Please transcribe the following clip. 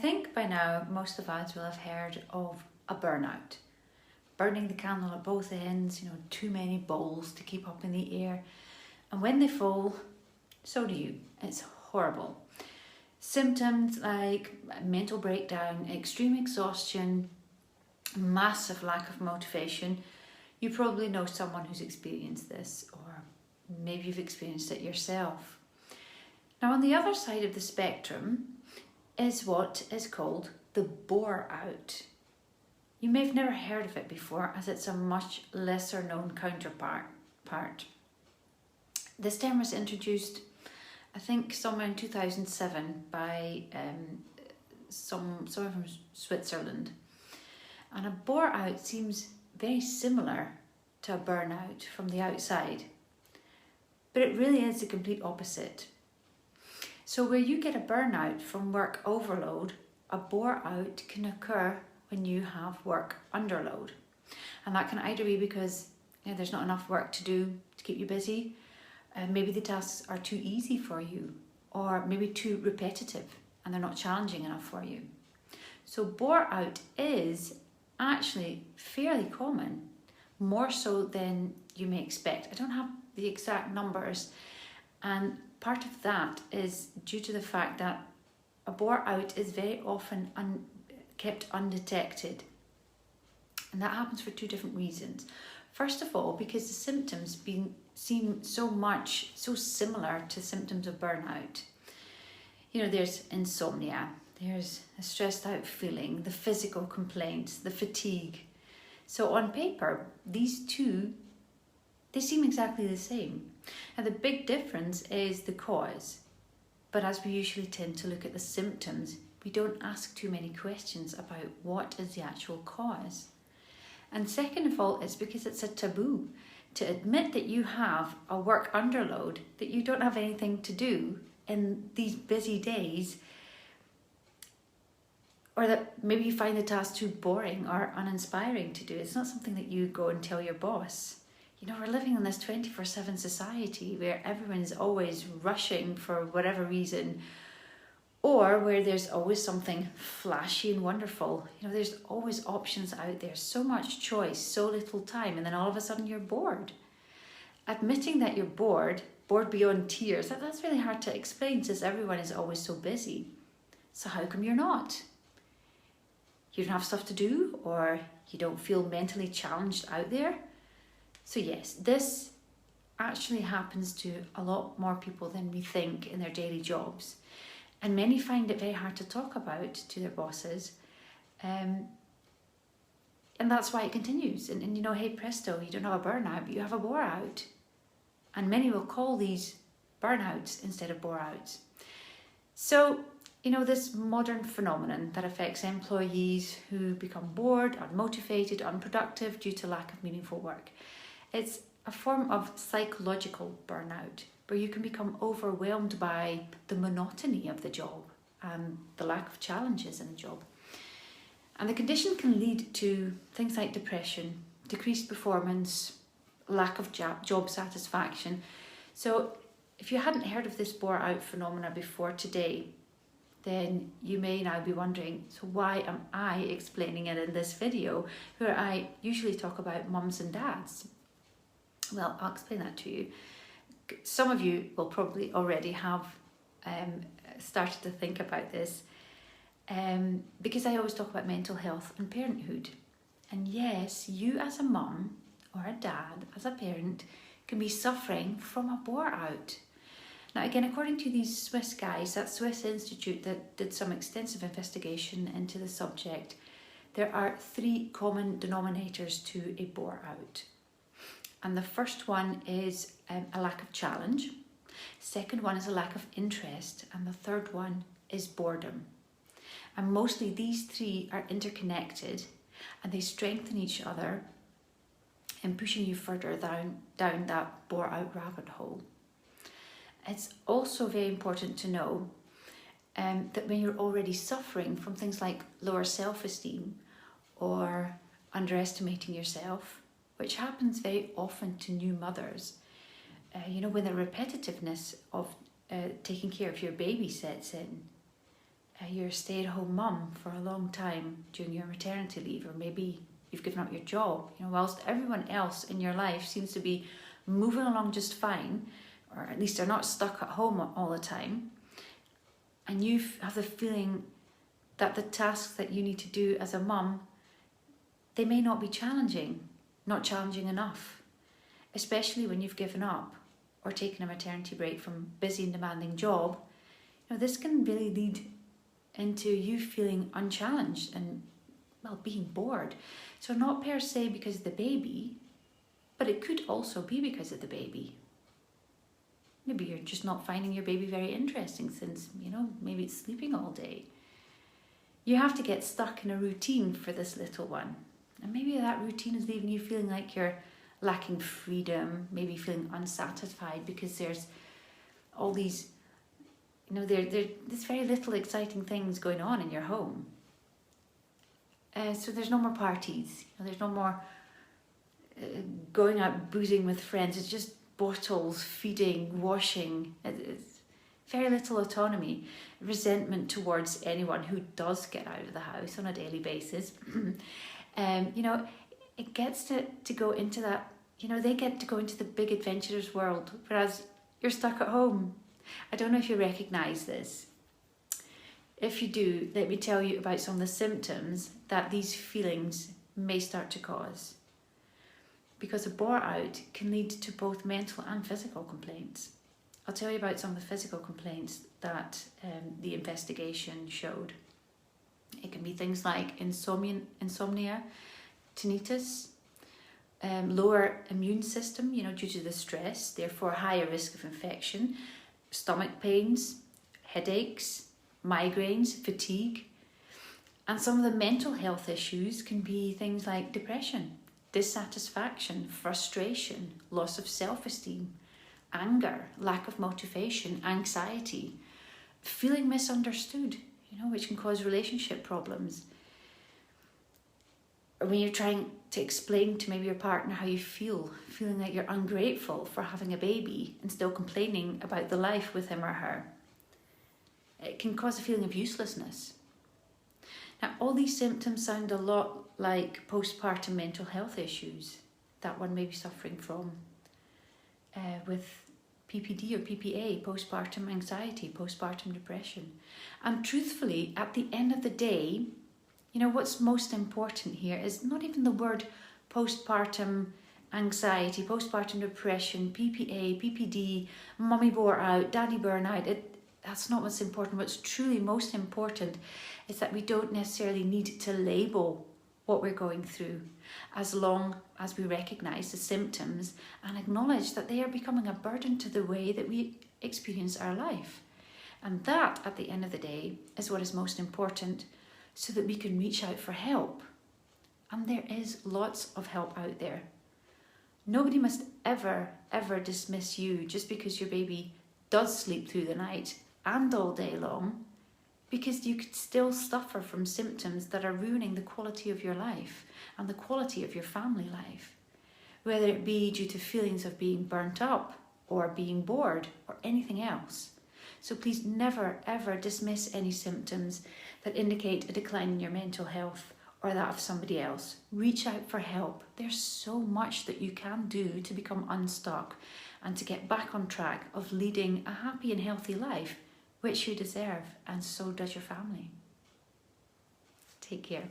think by now most of us will have heard of a burnout. Burning the candle at both ends, too many balls to keep up in the air. And when they fall, so do you. It's horrible. Symptoms like mental breakdown, extreme exhaustion, massive lack of motivation. You probably know someone who's experienced this, or maybe you've experienced it yourself. Now, on the other side of the spectrum is what is called the bore-out. You may have never heard of it before, as it's a much lesser known counterpart. This term was introduced, I think, somewhere in 2007 by someone from Switzerland. And a bore-out seems very similar to a burnout from the outside, but it really is the complete opposite. So where you get a burnout from work overload, a bore-out can occur when you have work underload. And that can either be because there's not enough work to do to keep you busy, maybe the tasks are too easy for you, or maybe too repetitive and they're not challenging enough for you. So bore-out is actually fairly common, more so than you may expect. I don't have the exact numbers, and part of that is due to the fact that a bore-out is very often kept undetected. And that happens for two different reasons. First of all, because the symptoms seem so similar to symptoms of burnout. There's insomnia, there's a stressed out feeling, the physical complaints, the fatigue. So on paper, these two, they seem exactly the same. And the big difference is the cause. But as we usually tend to look at the symptoms, we don't ask too many questions about what is the actual cause. And second of all, it's because it's a taboo to admit that you have a work underload, that you don't have anything to do in these busy days, or that maybe you find the task too boring or uninspiring to do. It's not something that you go and tell your boss. We're living in this 24/7 society where everyone's always rushing for whatever reason, or where there's always something flashy and wonderful. There's always options out there, so much choice, so little time, and then all of a sudden you're bored. Admitting that you're bored beyond tears, that's really hard to explain since everyone is always so busy. So how come you're not? You don't have stuff to do, or you don't feel mentally challenged out there? So yes, this actually happens to a lot more people than we think in their daily jobs. And many find it very hard to talk about to their bosses. And that's why it continues. And hey presto, you don't have a burnout, but you have a bore-out. And many will call these burnouts instead of bore-outs. So, this modern phenomenon that affects employees who become bored, unmotivated, unproductive due to lack of meaningful work. It's a form of psychological burnout, where you can become overwhelmed by the monotony of the job and the lack of challenges in the job. And the condition can lead to things like depression, decreased performance, lack of job satisfaction. So if you hadn't heard of this bore-out phenomena before today, then you may now be wondering, so why am I explaining it in this video where I usually talk about mums and dads? Well, I'll explain that to you. Some of you will probably already have started to think about this because I always talk about mental health and parenthood. And yes, you as a mum or a dad, as a parent, can be suffering from a bore-out. Now again, according to these Swiss guys, that Swiss institute that did some extensive investigation into the subject, there are 3 common denominators to a bore-out. And the first one is a lack of challenge. Second one is a lack of interest. And the third one is boredom. And mostly these 3 are interconnected and they strengthen each other in pushing you further down that bore-out rabbit hole. It's also very important to know that when you're already suffering from things like lower self-esteem or underestimating yourself, which happens very often to new mothers, when the repetitiveness of taking care of your baby sets in, you're a stay-at-home mum for a long time during your maternity leave, or maybe you've given up your job, whilst everyone else in your life seems to be moving along just fine, or at least they're not stuck at home all the time, and you have the feeling that the tasks that you need to do as a mum, they may not be not challenging enough, especially when you've given up or taken a maternity break from a busy and demanding job. This can really lead into you feeling unchallenged and, being bored. So not per se because of the baby, but it could also be because of the baby. Maybe you're just not finding your baby very interesting since, maybe it's sleeping all day. You have to get stuck in a routine for this little one. And maybe that routine is leaving you feeling like you're lacking freedom, maybe feeling unsatisfied because there's all these, there's very little exciting things going on in your home. So there's no more parties, there's no more going out boozing with friends. It's just bottles, feeding, washing. It's very little autonomy, resentment towards anyone who does get out of the house on a daily basis. It gets to go into that, they get to go into the big adventurous world, whereas you're stuck at home. I don't know if you recognise this. If you do, let me tell you about some of the symptoms that these feelings may start to cause. Because a bore-out can lead to both mental and physical complaints. I'll tell you about some of the physical complaints that the investigation showed. It can be things like insomnia, tinnitus, lower immune system, due to the stress, therefore higher risk of infection, stomach pains, headaches, migraines, fatigue. And some of the mental health issues can be things like depression, dissatisfaction, frustration, loss of self-esteem, anger, lack of motivation, anxiety, feeling misunderstood, which can cause relationship problems. Or when you're trying to explain to maybe your partner how you feel, feeling like you're ungrateful for having a baby and still complaining about the life with him or her. It can cause a feeling of uselessness. Now, all these symptoms sound a lot like postpartum mental health issues that one may be suffering from with PPD or PPA, postpartum anxiety, postpartum depression. And truthfully, at the end of the day, what's most important here is not even the word postpartum anxiety, postpartum depression, PPA, PPD, mummy bore out, daddy burnout. That's not what's important. What's truly most important is that we don't necessarily need to label what we're going through, as long as we recognise the symptoms and acknowledge that they are becoming a burden to the way that we experience our life. And that, at the end of the day, is what is most important, so that we can reach out for help. And there is lots of help out there. Nobody must ever dismiss you just because your baby does sleep through the night and all day long, because you could still suffer from symptoms that are ruining the quality of your life and the quality of your family life, whether it be due to feelings of being burnt up or being bored or anything else. So please never ever dismiss any symptoms that indicate a decline in your mental health or that of somebody else. Reach out for help. There's so much that you can do to become unstuck and to get back on track of leading a happy and healthy life, which you deserve, and so does your family. Take care.